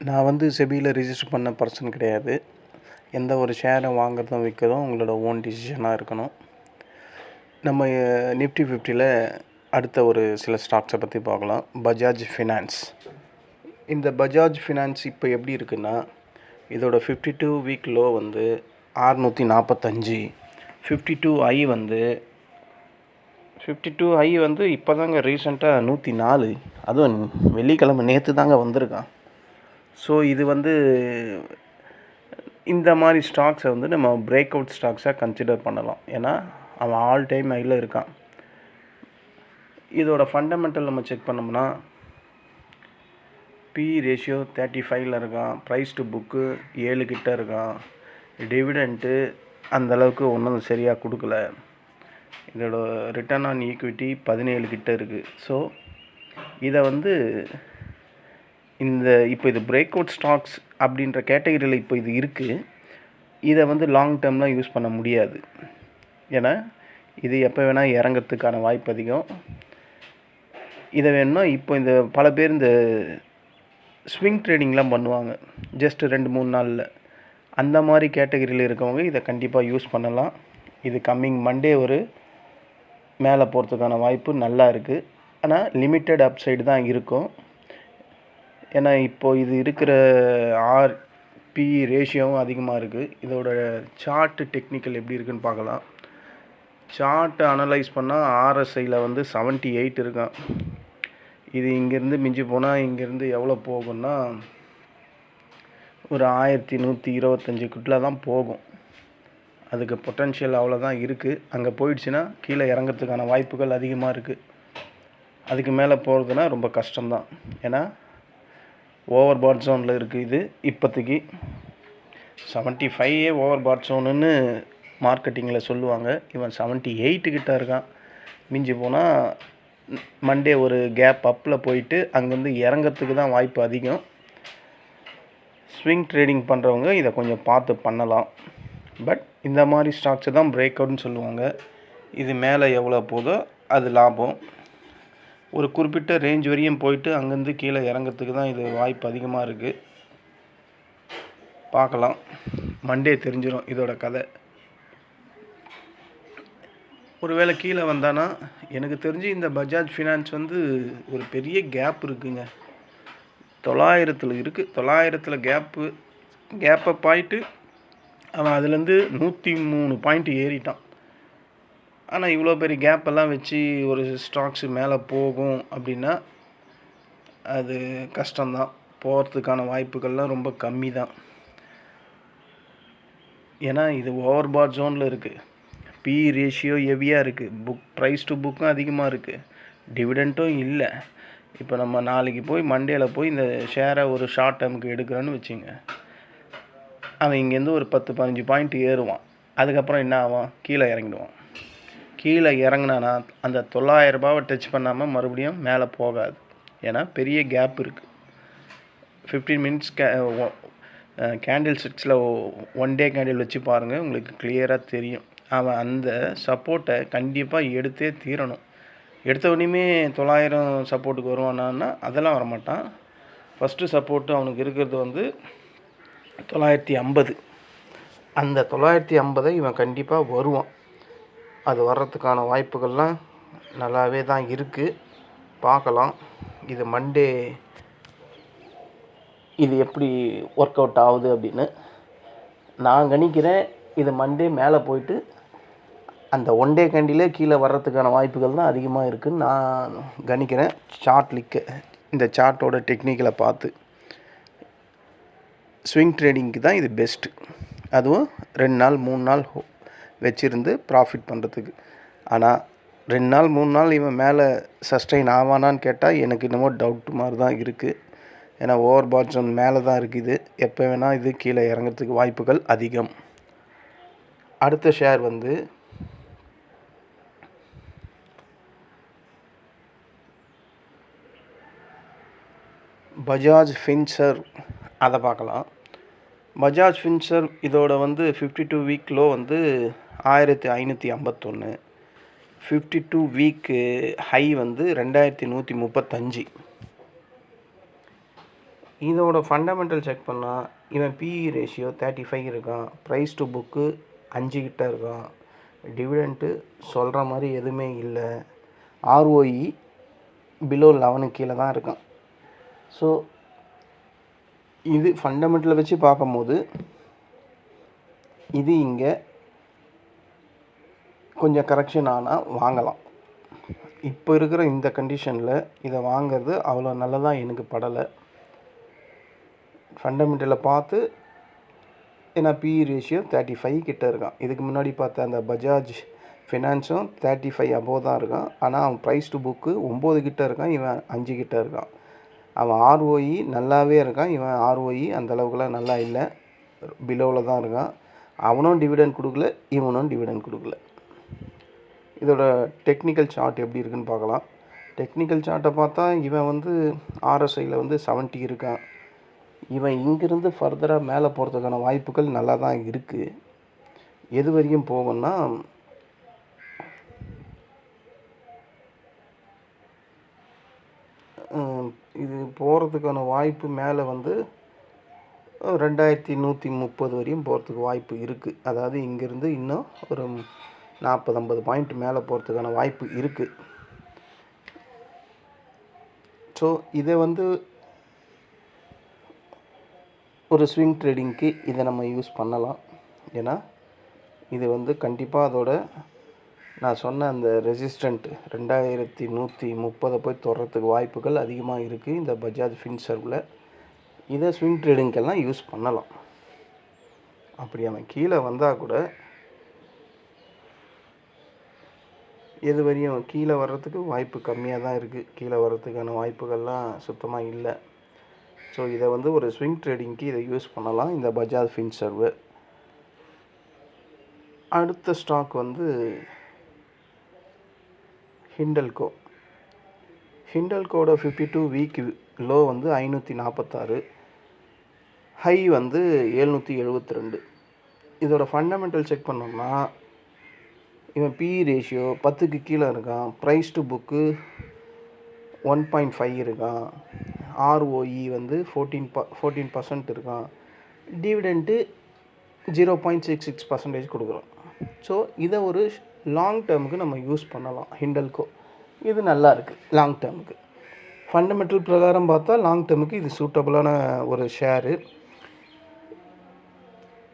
நான் வந்து செபியில் ரிஜிஸ்டர் பண்ண பர்சன் கிடையாது. எந்த ஒரு ஷேரை வாங்குறதும் விற்கிறதும் உங்களோட ஓன் டிசிஷனாக இருக்கணும். நம்ம நிஃப்டி 50ல் அடுத்த ஒரு சில ஸ்டாக்ஸை பற்றி பார்க்கலாம். பஜாஜ் ஃபினான்ஸ். இந்த பஜாஜ் ஃபினான்ஸ் இப்போ எப்படி இருக்குன்னா, இதோட 52 வீக் லோ வந்து 645, 52 ஐ வந்து 52 ஐ வந்து இப்போ தாங்க ரீசெண்டாக 104, அதுவும் வெள்ளிக்கிழமை நேற்று தாங்க வந்திருக்கான். ஸோ இது வந்து இந்த மாதிரி ஸ்டாக்ஸை வந்து நம்ம பிரேக் அவுட் ஸ்டாக்ஸாக கன்சிடர் பண்ணலாம். ஏன்னா அவன் ஆல் டைம் ஹையில் இருக்கான். இதோட ஃபண்டமெண்டல் நம்ம செக் பண்ணோம்னா பி ரேஷியோ 35ல் இருக்கான், ப்ரைஸ் டு புக்கு 7 கிட்ட இருக்கான், டிவிடெண்ட்டு அந்தளவுக்கு ஒன்றும் சரியாக கொடுக்கல, இதோட ரிட்டர்ன் ஆன் ஈக்விட்டி 17 கிட்ட இருக்குது. ஸோ இதை வந்து இப்போ இது பிரேக் அவுட் ஸ்டாக்ஸ் அப்படின்ற கேட்டகரியில் இப்போ இது இருக்குது. இதை வந்து லாங் டேர்ம்லாம் யூஸ் பண்ண முடியாது. ஏன்னா இது எப்போ வேணால் இறங்கிறதுக்கான வாய்ப்பு அதிகம். இதை வேணும்னா இப்போ இந்த பல பேர் இந்த ஸ்விங் ட்ரேடிங்லாம் பண்ணுவாங்க ஜஸ்ட் 2-3 நாளில். அந்த மாதிரி கேட்டகரியில் இருக்கவங்க இதை கண்டிப்பாக யூஸ் பண்ணலாம். இது கம்மிங் மண்டே ஒரு மேலே போகிறதுக்கான வாய்ப்பு நல்லா இருக்குது. ஆனால் லிமிட்டட் அப்சைடு தான் இருக்கும். ஏன்னா இப்போது இது இருக்கிற ஆர்பி ரேஷியோவும் அதிகமாக இருக்குது. இதோட சார்ட்டு டெக்னிக்கல் எப்படி இருக்குன்னு பார்க்கலாம். சார்ட்டை அனலைஸ் பண்ணால் ஆர்எஸ்ஐயில் வந்து 78 இருக்கான். இது இங்கேருந்து மிஞ்சி போனால் இங்கேருந்து எவ்வளோ போகும்னா ஒரு 1125 தான் போகும். அதுக்கு பொட்டன்ஷியல் அவ்வளோதான் இருக்குது. அங்கே போயிடுச்சுன்னா கீழே இறங்கிறதுக்கான வாய்ப்புகள் அதிகமாக இருக்குது. அதுக்கு மேலே போகிறதுனா ரொம்ப கஷ்டம்தான். ஏன்னா ஓவர் பாட் ஜோனில் இருக்குது. இது இப்போதைக்கு 75 ஓவர் பாட் ஜோனுன்னு மார்க்கெட்டிங்கில் சொல்லுவாங்க. இவன் 78 கிட்ட இருக்கான். மிஞ்சி போனால் மண்டே ஒரு கேப் அப்பில் போயிட்டு அங்கேருந்து இறங்கிறதுக்கு தான் வாய்ப்பு அதிகம். ஸ்விங் ட்ரேடிங் பண்ணுறவங்க இதை கொஞ்சம் பார்த்து பண்ணலாம். பட் இந்த மாதிரி ஸ்டாக்ஸை தான் பிரேக் அவுட்னு சொல்லுவாங்க. இது மேலே எவ்வளோ போதோ அது லாபம். ஒரு குறிப்பிட்ட ரேஞ்ச் வரையும் போயிட்டு அங்கேருந்து கீழே இறங்கிறதுக்கு தான் இது வாய்ப்பு அதிகமாக இருக்குது. பார்க்கலாம், மண்டே தெரிஞ்சிடும் இதோட கதை. ஒருவேளை கீழே வந்தானா எனக்கு தெரிஞ்சு இந்த பஜாஜ் ஃபினான்ஸ் வந்து ஒரு பெரிய கேப் இருக்குங்க. 900 இருக்குது. 900 கேப்பை பாயிட்டு அவன் அதுலேருந்து 103 பாயிண்ட் ஏறிட்டான். ஆனால் இவ்வளோ பெரிய கேப்பெல்லாம் வச்சு ஒரு ஸ்டாக்ஸு மேலே போகும் அப்படின்னா அது கஷ்டம்தான். போகிறதுக்கான வாய்ப்புகள்லாம் ரொம்ப கம்மி தான். ஏன்னா இது ஓவர் பாட் ஜோனில் இருக்குது. பி ரேஷியோ ஹெவியாக இருக்குது. ப்ரைஸ் டு புக்கும் அதிகமாக இருக்குது. டிவிடெண்ட்டும் இல்லை. இப்போ நம்ம நாளைக்கு போய் மண்டேயில் போய் இந்த ஷேரை ஒரு ஷார்ட் டேர்முக்கு எடுக்கிறோன்னு வச்சுங்க, அவன் இங்கேருந்து ஒரு 10-15 பாயிண்ட் ஏறுவான். அதுக்கப்புறம் என்ன ஆவான்? கீழே இறங்கிடுவான். கீழே இறங்கினானா அந்த 900 ரூபாவை டச் பண்ணாமல் மறுபடியும் மேலே போகாது. ஏன்னா பெரிய கேப் இருக்குது. 15 மினிட்ஸ் கேண்டில் ஸ்டிக்ஸில் 1 டே கேண்டில் வச்சு பாருங்கள், உங்களுக்கு கிளியராக தெரியும். அவன் அந்த சப்போர்ட்டை கண்டிப்பாக எடுத்தே தீரணும். எடுத்த உடனே 900 சப்போர்ட்டுக்கு வருவானான்னா அதெல்லாம் வரமாட்டான். ஃபஸ்ட்டு சப்போர்ட்டு அவனுக்கு இருக்கிறது வந்து 950. அந்த 950 இவன் கண்டிப்பாக வருவான். அது வர்றதுக்கான வாய்ப்புகள்லாம் நல்லாவே தான் இருக்குது. பார்க்கலாம் இது மண்டே இது எப்படி ஒர்க் அவுட் ஆகுது அப்படின்னு. நான் கணிக்கிறேன் இது மண்டே மேலே போயிட்டு அந்த 1 டே கேண்டிலே கீழே வர்றதுக்கான வாய்ப்புகள் தான் அதிகமாக இருக்குதுன்னு நான் கணிக்கிறேன். இந்த சார்ட்டோட டெக்னிக்கலை பார்த்து ஸ்விங் ட்ரேடிங்க்கு தான் இது பெஸ்ட்டு. அதுவும் 2 நாள் 3 நாள் வச்சுருந்து ப்ராஃபிட் பண்ணுறதுக்கு. ஆனால் 2 நாள் 3 நாள் இவன் மேலே சஸ்டெயின் ஆவானான்னு கேட்டால் எனக்கு என்னமோ டவுட் மாதிரி தான் இருக்குது. ஏன்னா ஓவர் பாட் ஜோன் மேலே தான் இருக்குது. எப்போ வேணால் இது கீழே இறங்கிறதுக்கு வாய்ப்புகள் அதிகம். அடுத்த ஷேர் வந்து பஜாஜ் ஃபின்சர்வ். அதை பார்க்கலாம். பஜாஜ் ஃபின்சர்வ் இதோட வந்து 52 வீக் லோ வந்து 1551, 52 வீக்கு ஹை வந்து 2135. இதோட ஃபண்டமெண்டல் செக் பண்ணால் இவன் பிஇ ரேஷியோ 35 இருக்கான், ப்ரைஸ் டு புக்கு 5 கிட்ட இருக்கான், டிவிடெண்ட்டு சொல்கிற மாதிரி எதுவுமே இல்லை, ஆர்ஓஇ பிலோ 11 கீழே தான் இருக்கான். ஸோ இது ஃபண்டமெண்டலை வச்சு பார்க்கும்போது இது இங்கே கொஞ்சம் கரெக்ஷன் ஆனால் வாங்கலாம். இப்போ இருக்கிற இந்த கண்டிஷனில் இதை வாங்கிறது அவ்வளோ நல்லதாக எனக்கு படலை. ஃபண்டமெண்டலை பார்த்து ஏன்னா பிஇ ரேஷியோ 35 கிட்ட இருக்கான். இதுக்கு முன்னாடி பார்த்த அந்த பஜாஜ் ஃபினான்ஸும் 35 அபோவ் தான் இருக்கான். ஆனால் அவன் ப்ரைஸ் டு புக்கு 9 கிட்ட இருக்கான், இவன் 5 கிட்ட இருக்கான். அவன் ஆர்ஓஇ நல்லாவே இருக்கான், இவன் ஆர்ஓஇ அந்தளவுக்குலாம் நல்லா இல்லை, பிலோவில் தான் இருக்கான். அவனும் டிவிடெண்ட் கொடுக்கல, இவனும் டிவிடெண்ட் கொடுக்கல. இதோட டெக்னிக்கல் சார்ட் எப்படி இருக்குன்னு பார்க்கலாம். டெக்னிக்கல் சார்ட்டை பார்த்தா இவன் வந்து ஆர்எஸ்ஐயில் வந்து 70 இருக்கான். இவன் இங்கிருந்து ஃபர்தராக மேலே போகிறதுக்கான வாய்ப்புகள் நல்லா தான் இருக்குது. எது வரையும் போகும்னா இது போகிறதுக்கான வாய்ப்பு மேலே வந்து 2130 வரையும் போகிறதுக்கு வாய்ப்பு இருக்குது. அதாவது இங்கேருந்து இன்னும் ஒரு 40-50 பாயிண்ட் மேலே போகிறதுக்கான வாய்ப்பு இருக்குது. ஸோ இதை வந்து ஒரு ஸ்விங் ட்ரேடிங்க்கு இதை நம்ம யூஸ் பண்ணலாம். ஏன்னா இது வந்து கண்டிப்பாக அதோட நான் சொன்ன அந்த ரெசிஸ்டண்ட் 2130 போய் தொடுறதுக்கு வாய்ப்புகள் அதிகமாக இருக்குது இந்த பஜாஜ் ஃபின்சர்வில். இதை ஸ்விங் ட்ரேடிங்க்கெல்லாம் யூஸ் பண்ணலாம். அப்படி அவன் கீழே வந்தால் கூட எது வரையும் கீழே வர்றதுக்கு வாய்ப்பு கம்மியாக தான் இருக்குது. கீழே வர்றதுக்கான வாய்ப்புகள்லாம் சுத்தமாக இல்லை. ஸோ இதை வந்து ஒரு ஸ்விங் ட்ரேடிங்க்கு இதை யூஸ் பண்ணலாம், இந்த பஜாஜ் ஃபின்சர்வு. அடுத்த ஸ்டாக் வந்து ஹிண்டல்கோ. ஹிண்டல்கோட 52 வீக் லோ வந்து 546, ஹை வந்து 772. இதோட ஃபண்டமெண்டல் செக் பண்ணோம்னா இவன் பிஇ ரேஷியோ 10க்கு கீழே இருக்கான், ப்ரைஸ் டு புக்கு 1.5 இருக்கான், ஆர்ஓஇ வந்து 14% இருக்கான், டிவிடெண்ட்டு 0.66% கொடுக்குறோம். ஸோ இதை ஒரு லாங் டேர்முக்கு நம்ம யூஸ் பண்ணலாம். ஹிண்டல்கோ இது நல்லா இருக்குது லாங் டேர்முக்கு. ஃபண்டமெண்டல் பிரகாரம் பார்த்தா லாங் டேர்முக்கு இது சூட்டபுளான ஒரு ஷேரு.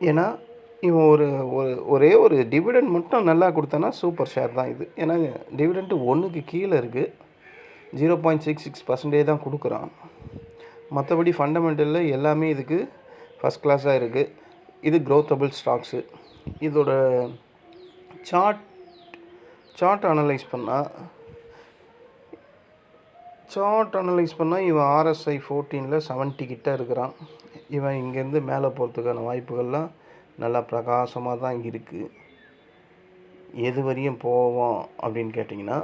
ஏன்னா இவன் ஒரே ஒரு டிவிடெண்ட் மட்டும் நல்லா கொடுத்தானா சூப்பர் ஷேர் தான் இது. ஏன்னா டிவிடெண்ட்டு 1க்கு கீழே இருக்குது, 0.66% தான் கொடுக்குறான். மற்றபடி ஃபண்டமெண்டலில் எல்லாமே இதுக்கு ஃபஸ்ட் கிளாஸாக இருக்குது. இது க்ரோத்தபிள் ஸ்டாக்ஸு. இதோட சார்ட் அனலைஸ் பண்ணால் இவன் ஆர்எஸ்ஐ 14ல் 70 கிட்ட இருக்கிறான். இவன் இங்கேருந்து மேலே போகிறதுக்கான வாய்ப்புகள்லாம் நல்லா பிரகாசமாக தான் இருக்குது. எது வரையும் போவோம் அப்படின்னு கேட்டிங்கன்னா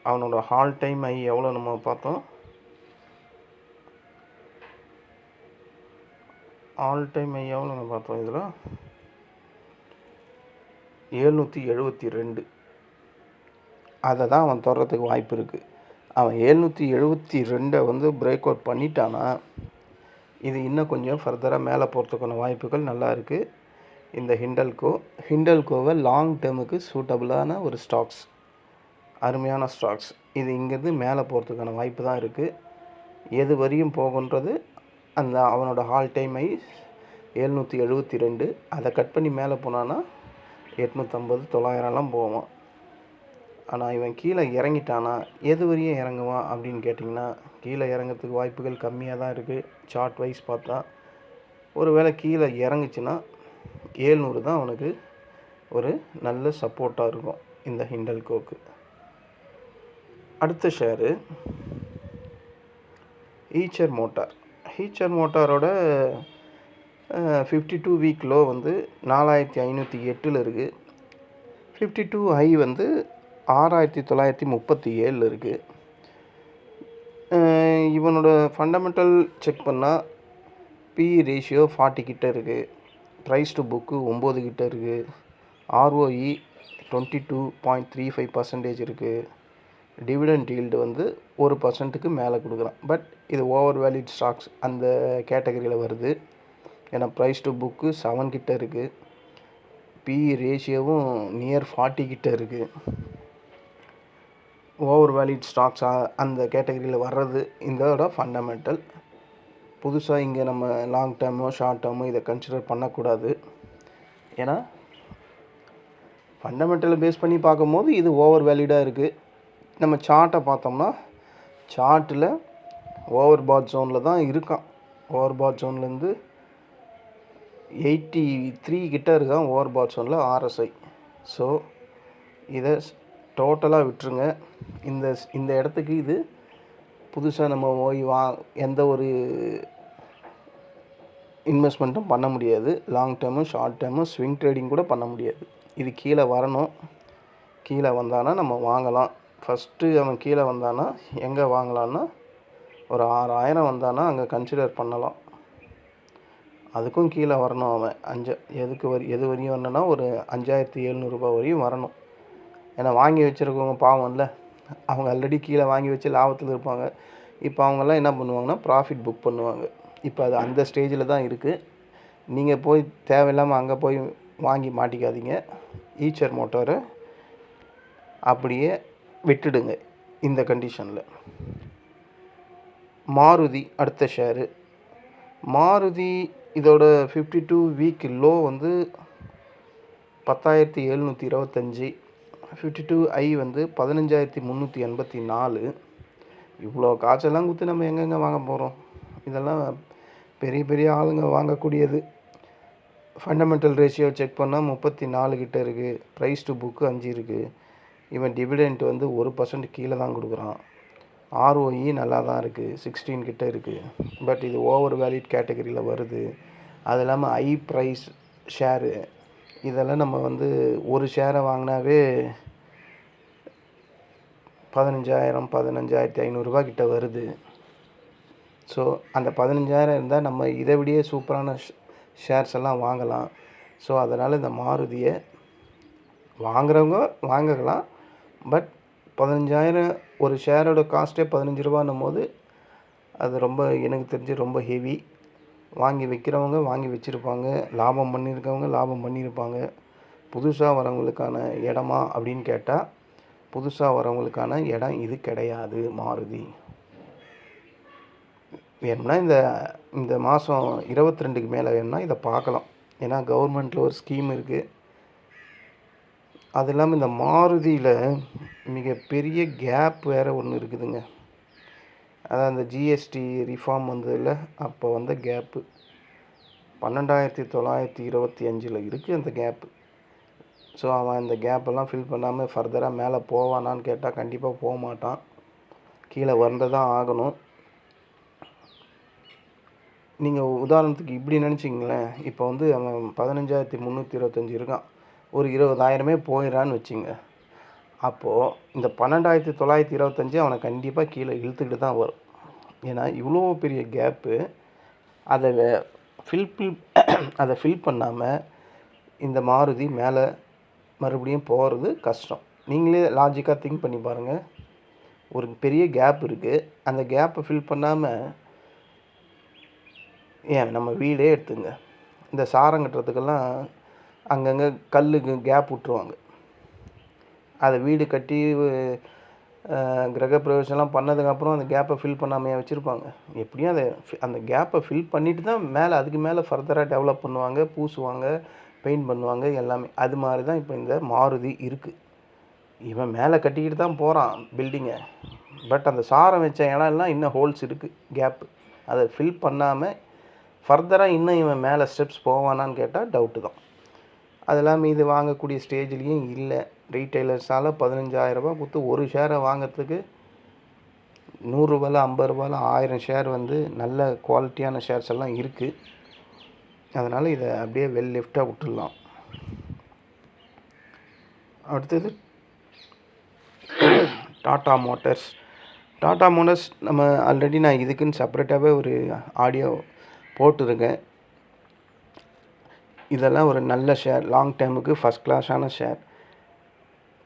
அவனோட ஹால் டைம் ஐ எவ்வளோ நம்ம பார்த்தோம், இதில் 772. அதை தான் அவன் தொடர்றதுக்கு வாய்ப்பு இருக்குது. அவன் 772 வந்து பிரேக் அவுட் பண்ணிட்டானா இது இன்னும் கொஞ்சம் ஃபர்தராக மேலே போகிறதுக்கான வாய்ப்புகள் நல்லா இருக்குது. இந்த ஹிண்டல்கோவை லாங் டேர்முக்கு சூட்டபுளான ஒரு ஸ்டாக்ஸ், அருமையான ஸ்டாக்ஸ். இது இங்கேருந்து மேலே போகிறதுக்கான வாய்ப்பு தான் இருக்குது. எது வரையும் போகுன்றது அந்த அவனோட ஹால் டைம் ஐ 772, அதை கட் பண்ணி மேலே போனான்னா 850, 900லாம் போவான். ஆனால் இவன் கீழே இறங்கிட்டானா எது வரையும் இறங்குவான் அப்படின்னு கேட்டிங்கன்னா கீழே இறங்கிறதுக்கு வாய்ப்புகள் கம்மியாக தான் இருக்குது. சார்ட் வைஸ் பார்த்தா ஒருவேளை கீழே இறங்குச்சுன்னா 700 தான் அவனுக்கு ஒரு நல்ல சப்போர்ட்டாக இருக்கும் இந்த ஹிண்டல்கோக்கு. அடுத்த ஷேரு ஈச்சர் மோட்டாரோட 52 வீக் லோ வந்து 4508 இருக்குது. 52 ஹை வந்து 6937 இருக்குது. இவனோட ஃபண்டமெண்டல் செக் பண்ணால் பிஇ ரேஷியோ 40 கிட்ட இருக்குது, ப்ரைஸ் டு புக்கு 9 கிட்ட இருக்குது, ஆர்ஓஇ 22.35% இருக்குது, டிவிடெண்ட் ஈல்டு வந்து 1%க்கு மேலே கொடுக்குறான். பட் இது ஓவர் வேலிட் ஸ்டாக்ஸ் அந்த கேட்டகரியில் வருது. ஏன்னா ப்ரைஸ் டு புக்கு 7 கிட்ட இருக்குது. பிஇ ரேஷியோவும் நியர் 40 கிட்ட இருக்குது. ஓவர் வேலிட் ஸ்டாக்ஸ் அந்த கேட்டகரியில் வர்றது இதோட ஃபண்டமெண்டல். புதுசாக இங்கே நம்ம லாங் டேர்மோ ஷார்ட் டேர்மோ இதை கன்சிடர் பண்ணக்கூடாது. ஏன்னா ஃபண்டமெண்டலை பேஸ் பண்ணி பார்க்கும்போது இது ஓவர் வேலிடாக இருக்குது. நம்ம சார்ட்டை பார்த்தோம்னா சார்ட்டில் ஓவர் பாட் ஜோனில் தான் இருக்கான். ஓவர் பாட் ஜோன்லேருந்து 83 கிட்ட இருக்கான் ஓவர் பாட் ஜோனில் RSI. ஸோ இதை டோட்டலாக விட்டுருங்க. இந்த இடத்துக்கு இது புதுசாக நம்ம போய் எந்த ஒரு இன்வெஸ்ட்மெண்ட்டும் பண்ண முடியாது. லாங் டேர்மும் ஷார்ட் டேர்மும் ஸ்விங் ட்ரேடிங் கூட பண்ண முடியாது. இது கீழே வரணும். கீழே வந்தானா நம்ம வாங்கலாம். ஃபஸ்ட்டு அவன் கீழே வந்தானா எங்கே வாங்கலான்னா ஒரு 6000 வந்தானா அங்கே கன்சிடர் பண்ணலாம். அதுக்கும் கீழே வரணும். அவன் எது வரையும் வரணுன்னா ஒரு 5700 ரூபாய் வரையும் வரணும். ஏன்னா வாங்கி வச்சுருக்கவங்க பாவம் இல்லை, அவங்க ஆல்ரெடி கீழே வாங்கி வச்சு லாபத்தில் இருப்பாங்க. இப்போ அவங்கெல்லாம் என்ன பண்ணுவாங்கன்னா ப்ராஃபிட் புக் பண்ணுவாங்க. இப்போ அது அந்த ஸ்டேஜில் தான் இருக்குது. நீங்கள் போய் தேவையில்லாமல் அங்கே போய் வாங்கி மாட்டிக்காதீங்க. ஈச்சர் மோட்டாரை அப்படியே விட்டுடுங்க இந்த கண்டிஷனில். மாருதி அடுத்த ஷேரு. மாருதி இதோட 52 வீக் லோ வந்து 10,725. 52I வந்து 15,384. இவ்வளோ காய்ச்செல்லாம் குத்து நம்ம எங்கெங்கே வாங்க போகிறோம்? இதெல்லாம் பெரிய பெரிய ஆளுங்க வாங்கக்கூடியது. ஃபண்டமெண்டல் ரேஷியோ செக் பண்ணால் 34 கிட்ட இருக்குது. ப்ரைஸ் டு புக்கு 5 இருக்குது. இவன் டிவிடெண்ட் வந்து 1% கீழே தான் கொடுக்குறான். ROE நல்லா தான் இருக்குது, 16 கிட்ட இருக்குது. பட் இது ஓவர் வேலிட் கேட்டகரியில் வருது. அது இல்லாமல் ஹை ப்ரைஸ் ஷேரு. இதெல்லாம் நம்ம வந்து ஒரு ஷேரை வாங்கினாவே 15,000 15,500 ரூபா கிட்ட வருது. ஸோ அந்த 15,000 இருந்தால் நம்ம இதை விடையே சூப்பரான ஷேர்ஸ் எல்லாம் வாங்கலாம். ஸோ அதனால் இந்த மாருதியை வாங்குறவங்க வாங்கலாம். பட் 15,000 ஒரு ஷேரோட காஸ்ட்டே 15 ரூபான்னும் போது அது ரொம்ப எனக்கு தெரிஞ்சு ரொம்ப ஹெவி. வாங்கி வைக்கிறவங்க வாங்கி வச்சுருப்பாங்க, லாபம் பண்ணியிருக்கவங்க லாபம் பண்ணியிருப்பாங்க. புதுசாக வரவங்களுக்கான இடமா அப்படின்னு கேட்டால் புதுசாக வரவங்களுக்கான இடம் இது கிடையாது. மாருதி வேணும்னா இந்த மாதம் 22க்கு மேலே வேணும்னா இதை பார்க்கலாம். ஏன்னா கவர்மெண்ட்டில் ஒரு ஸ்கீம் இருக்குது. அது இல்லாமல் இந்த மாருதியில் மிகப்பெரிய கேப் வேறு ஒன்று இருக்குதுங்க. அதான் அந்த GST ரிஃபார்ம் வந்ததில் அப்போ வந்த கேப்பு 12,925 இருக்குது அந்த கேப்பு. ஸோ அவன் அந்த கேப்பெல்லாம் ஃபில் பண்ணாமல் ஃபர்தராக மேலே போவானான்னு கேட்டால் கண்டிப்பாக போக மாட்டான். கீழே வந்து தான் ஆகணும். நீங்கள் உதாரணத்துக்கு இப்படி நினச்சிங்களேன், இப்போ வந்து அவன் 15,325 இருக்கான், ஒரு 20,000 போயிடறான்னு வச்சுங்க. அப்போது இந்த 12,925 அவனை கண்டிப்பாக கீழே இழுத்துக்கிட்டு தான் வரும். ஏன்னா இவ்வளோ பெரிய கேப்பு. அதை ஃபில் பண்ணாமல் இந்த மாருதி மேலே மறுபடியும் போகிறது கஷ்டம். நீங்களே லாஜிக்காக திங்க் பண்ணி பாருங்கள். ஒரு பெரிய கேப் இருக்குது, அந்த கேப்பை ஃபில் பண்ணாமல் நம்ம வீடே எடுத்துங்க. இந்த சாரம் கட்டுறதுக்கெல்லாம் அங்கங்கே கல்லுக்கு கேப் விட்ருவாங்க. அதை வீடு கட்டி கிரகப்பிரவேசம்லாம் பண்ணதுக்கப்புறம் அந்த கேப்பை ஃபில் பண்ணாமையாக வச்சுருப்பாங்க. எப்படியும் அந்த கேப்பை ஃபில் பண்ணிவிட்டு தான் மேலே அதுக்கு மேலே ஃபர்தராக டெவலப் பண்ணுவாங்க, பூசுவாங்க, பெயிண்ட் பண்ணுவாங்க எல்லாமே. அது மாதிரி தான் இப்போ இந்த மாருதி இருக்குது. இவன் மேலே கட்டிக்கிட்டு தான் போகிறான் பில்டிங்கை. பட் அந்த சாரம் வச்ச இடம்லாம் இன்னும் ஹோல்ஸ் இருக்குது, கேப்பு. அதை ஃபில் பண்ணாமல் ஃபர்தராக இன்னும் இவன் மேலே ஸ்டெப்ஸ் போவானான்னு கேட்டால் டவுட்டு தான். அது இல்லாமல் இது வாங்கக்கூடிய ஸ்டேஜ்லேயும் இல்லை. ரீட்டைலர்ஸால் 15,000 ரூபா கொடுத்து ஒரு ஷேரை வாங்கிறதுக்கு 100 ரூபாயில் 50 ரூபாயில் 1000 ஷேர் வந்து நல்ல குவாலிட்டியான ஷேர்ஸ் எல்லாம் இருக்குது. அதனால் இதை அப்படியே வெல் லெஃப்டாக விட்டுடலாம். அடுத்தது டாடா மோட்டர்ஸ். டாடா மோட்டர்ஸ் நம்ம ஆல்ரெடி நான் இதுக்குன்னு செப்பரேட்டாகவே ஒரு ஆடியோ போட்டிருக்கேன். இதெல்லாம் ஒரு நல்ல ஷேர், லாங் டைமுக்கு ஃபஸ்ட் கிளாஸான ஷேர்.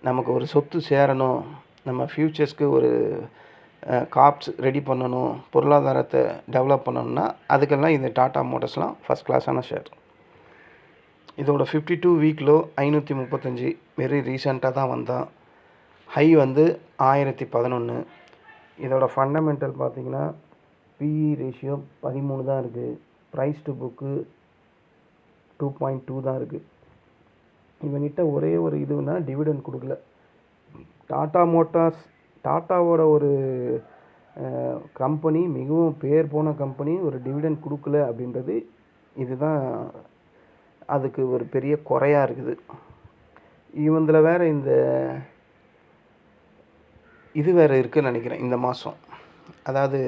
நமக்கு ஒரு சொத்து சேரணும் நம்ம ஃப்யூச்சர்ஸ்க்கு ஒரு காப்ஸ் ரெடி பண்ணணும், பொருளாதாரத்தை டெவலப் பண்ணணும்னா அதுக்கெல்லாம் இந்த டாடா மோட்டர்ஸ்லாம் ஃபஸ்ட் கிளாஸான ஷேர். இதோட 52 வீக் லோ 535 வெரி ரீசெண்டாக தான் வந்தான். ஹை வந்து 1011. இதோட ஃபண்டமெண்டல் பார்த்திங்கன்னா பிஇ ரேஷியோ 13 தான் இருக்குது. ப்ரைஸ் டு புக்கு 2.2 தான் இருக்குது. இவங்கிட்ட ஒரே ஒரு இதுனா டிவிடெண்ட் கொடுக்கல. டாடா மோட்டார்ஸ் டாட்டாவோட ஒரு கம்பெனி, மிகவும் பேர் போன கம்பெனி, ஒரு டிவிடெண்ட் கொடுக்கல அப்படின்றது இதுதான் அதுக்கு ஒரு பெரிய குறையாக இருக்குது. இவந்தில் வேறு இந்த இது வேறு இருக்குதுன்னு நினைக்கிறேன் இந்த மாதம். அதாவது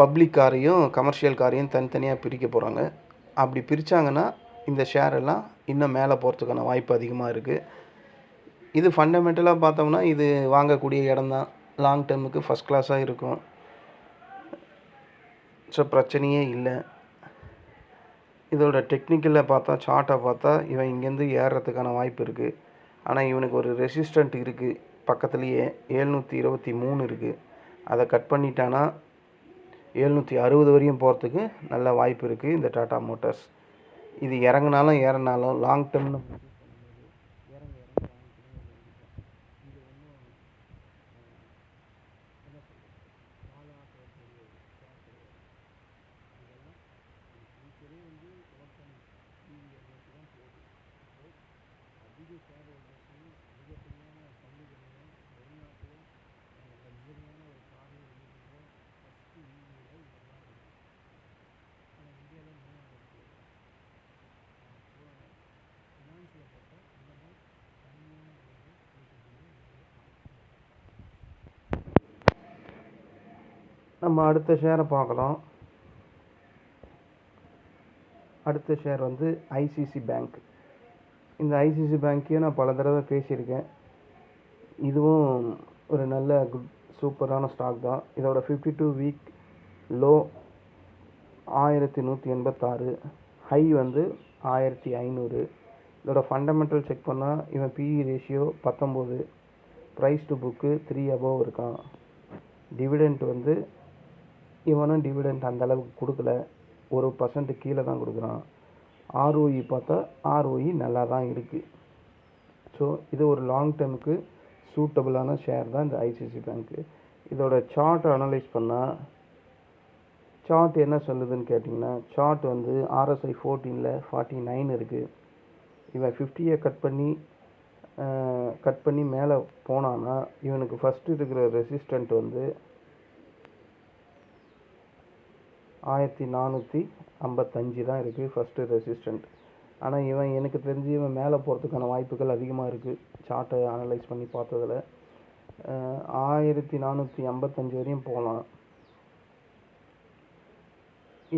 பப்ளிக் காரையும் கமர்ஷியல் காரையும் தனித்தனியாக பிரிக்க போகிறாங்க. அப்படி பிரித்தாங்கன்னா இந்த ஷேர் எல்லாம் இன்னும் மேலே போகிறதுக்கான வாய்ப்பு அதிகமாக இருக்குது. இது ஃபண்டமெண்டலாக பார்த்தோம்னா இது வாங்கக்கூடிய இடம் தான். லாங் டேர்முக்கு ஃபஸ்ட் கிளாஸாக இருக்கும். ஸோ பிரச்சனையே இல்லை. இதோட டெக்னிக்கலில் பார்த்தா, சார்ட்டை பார்த்தா இவன் இங்கேருந்து ஏறுறதுக்கான வாய்ப்பு இருக்குது. ஆனால் இவனுக்கு ஒரு ரெசிஸ்டண்ட் இருக்குது பக்கத்துலேயே, 723 இருக்குது. அதை கட் பண்ணிட்டானா 760 வரையும் போகிறதுக்கு நல்ல வாய்ப்பு இருக்குது இந்த டாடா மோட்டார்ஸ். இது இறங்கினாலும் ஏறினாலும் லாங் டேர்ம்னு நம்ம அடுத்த ஷேரை பார்க்கலாம். அடுத்த ஷேர் வந்து ஐசிசி பேங்க். இந்த ஐசிசி பேங்க்கையும் நான் பல தடவை பேசியிருக்கேன். இதுவும் ஒரு நல்ல குட் சூப்பரான ஸ்டாக் தான். இதோட 52 வீக் லோ 1186, ஹை வந்து 1500. இதோட ஃபண்டமெண்டல் செக் பண்ணால் இவன் PE ratio 19, price to book 3 above இருக்கான். டிவிடெண்ட் வந்து இவனும் டிவிடெண்ட் அந்தளவுக்கு கொடுக்கல, 1% கீழே தான் கொடுக்குறான். ஆர்ஓஇ பார்த்தா ஆர்ஓஇ நல்லா தான் இருக்குது. ஸோ இது ஒரு லாங் டேர்முக்கு சூட்டபுளான ஷேர் தான் இந்த ஐசிசி பேங்க்கு. இதோட சார்ட்டை அனலைஸ் பண்ணால் சார்ட் என்ன சொல்லுதுன்னு கேட்டிங்கன்னா, சார்ட் வந்து RSI 14ல் 49 இருக்குது. இவன் 50யை கட் பண்ணி மேலே போனான்னா இவனுக்கு ஃபஸ்ட்டு இருக்கிற ரெசிஸ்டண்ட் வந்து 1455 தான் இருக்குது ஃபஸ்ட்டு ரெசிஸ்டண்ட். ஆனால் இவன் எனக்கு தெரிஞ்சு இவன் மேலே போகிறதுக்கான வாய்ப்புகள் அதிகமாக இருக்குது. சார்ட்டை அனலைஸ் பண்ணி பார்த்ததில் 1455 வரையும் போகலாம்.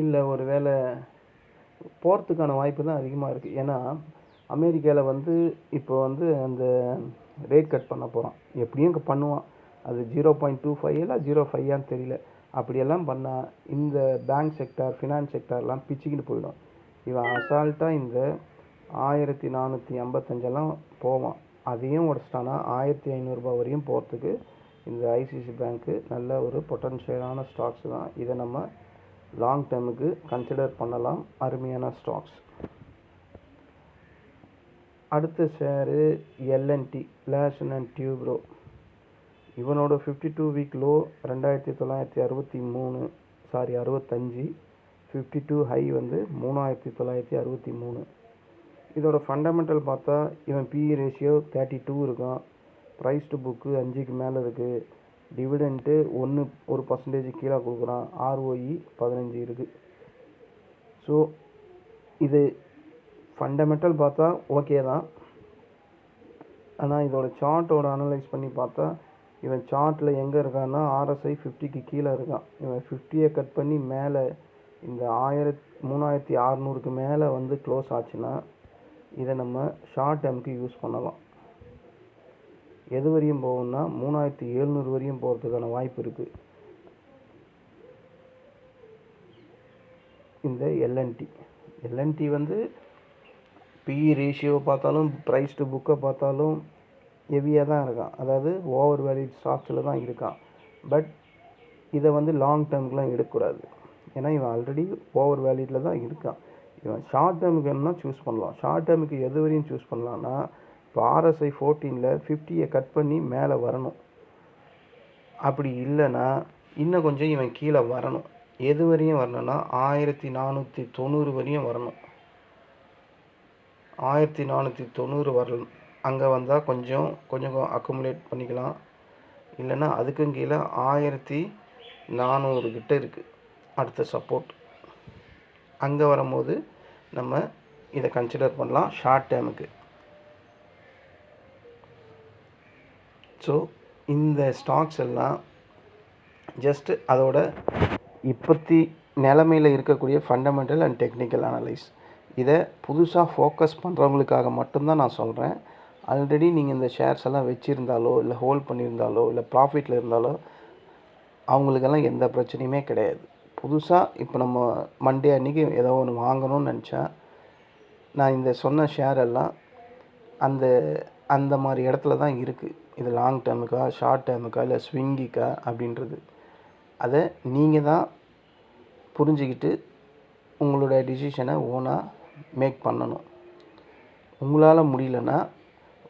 இல்லை ஒரு வேளை போகிறதுக்கான வாய்ப்பு தான் அதிகமாக இருக்குது. ஏன்னா அமெரிக்காவில் வந்து இப்போ வந்து அந்த ரேட் கட் பண்ண போகிறான். எப்படியும் பண்ணுவான். அது 0.25 இல்லை 0.5 தெரியல. அப்படியெல்லாம் பண்ணால் இந்த பேங்க் செக்டார், ஃபினான்ஸ் செக்டார்லாம் பிச்சுக்கிட்டு போயிடும். இவன் அசால்ட்டாக இந்த 1455 போவான். அதையும் உடச்சிட்டானா 1500 வரையும் போகிறதுக்கு இந்த ஐசிசி பேங்க்கு நல்ல ஒரு பொட்டன்ஷியலான ஸ்டாக்ஸ் தான். இதை நம்ம லாங் டேர்முக்கு கன்சிடர் பண்ணலாம். அருமையான ஸ்டாக்ஸ். அடுத்த share L N T, Larsen and Toubro. இவனோட 52 வீக் லோ 2963, 65. 52 ஹை வந்து 3963. இதோட ஃபண்டமெண்டல் பார்த்தா இவன் பிஇ ரேஷியோ 32 இருக்கான். ப்ரைஸ் டு புக்கு 5க்கு மேலே இருக்குது. டிவிடெண்ட்டு 1% கீழே கொடுக்குறான். ஆர்ஓஇ 15 இருக்குது. ஸோ இது ஃபண்டமெண்டல் பார்த்தா ஓகே தான். ஆனால் இதோட சார்ட்டோட அனலைஸ் பண்ணி பார்த்தா இவன் சார்ட்டில் எங்கே இருக்கான்னா RSI 50க்கு கீழே இருக்கான். இவன் 50யை கட் பண்ணி மேலே இந்த 3600க்கு மேலே வந்து க்ளோஸ் ஆச்சுன்னா இதை நம்ம ஷார்ட் டேர்முக்கு யூஸ் பண்ணலாம். எது வரையும் போகும்னா 3700 வரையும் போகிறதுக்கான வாய்ப்பு இருக்குது இந்த எல்என்டி வந்து பிஇ ரேஷியோவை பார்த்தாலும் ப்ரைஸ் டு புக்கை பார்த்தாலும் ஹெவியாக தான் இருக்கான், அதாவது ஓவர் வேல்யூட் ஸ்டாக்ஸில் தான் இருக்கான். பட் இதை வந்து லாங் டேர்முக்குலாம் எடுக்கக்கூடாது, ஏன்னா இவன் ஆல்ரெடி ஓவர் வேல்யூட்டில் தான் இருக்கான். இவன் ஷார்ட் டேர்முக்கு வேணும்னா சூஸ் பண்ணலாம். ஷார்ட் டேர்முக்கு எது வரையும் சூஸ் பண்ணலான்னா, இப்போ RSI 14ல் 50யை கட் பண்ணி மேலே வரணும். அப்படி இல்லைன்னா இன்னும் கொஞ்சம் இவன் கீழே வரணும். எது வரையும் வரணும்னா 1490 வரையும் வரணும். 1490 வரணும். அங்கே வந்தால் கொஞ்சம் அக்குமுலேட் பண்ணிக்கலாம். இல்லைன்னா அதுக்கும் கீழே 1400 கிட்ட இருக்குது அடுத்த சப்போர்ட். அங்கே வரும்போது நம்ம இதை கன்சிடர் பண்ணலாம் ஷார்ட் டேர்முக்கு. ஸோ இந்த ஸ்டாக்ஸ் எல்லாம் ஜஸ்ட்டு அதோட இப்போத்தி நிலமையில் இருக்கக்கூடிய ஃபண்டமெண்டல் அண்ட் டெக்னிக்கல் அனலைஸ். இதை புதுசாக ஃபோக்கஸ் பண்ணுறவங்களுக்காக மட்டும்தான் நான் சொல்கிறேன். ஆல்ரெடி நீங்கள் இந்த ஷேர்ஸ் எல்லாம் வச்சுருந்தாலோ இல்லை ஹோல்ட் பண்ணியிருந்தாலோ இல்லை ப்ராஃபிட்டில் இருந்தாலோ அவங்களுக்கெல்லாம் எந்த பிரச்சனையுமே கிடையாது. புதுசாக இப்போ நம்ம மண்டே அன்றைக்கி ஏதோ ஒன்று வாங்கணும்னு நினச்சா, நான் இந்த சொன்ன ஷேர் எல்லாம் அந்த மாதிரி இடத்துல தான் இருக்குது. இது லாங் டேர்முக்கா ஷார்ட் டேர்முக்கா இல்லை ஸ்விங்கிக்கா அப்படின்றது அதை நீங்கள் தான் புரிஞ்சுக்கிட்டு உங்களோட டிசிஷனை ஓனாக மேக் பண்ணணும். உங்களால் முடியலன்னா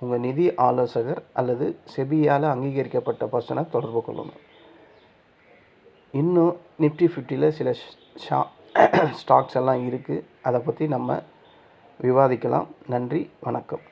உங்கள் நிதி ஆலோசகர் அல்லது செபியால் அங்கீகரிக்கப்பட்ட பர்சனை தொடர்பு கொள்ளணும். இன்னும் நிஃப்டி 50ல் சில ஸ்டாக்ஸ் எல்லாம் இருக்குது, அதை பற்றி நம்ம விவாதிக்கலாம். நன்றி, வணக்கம்.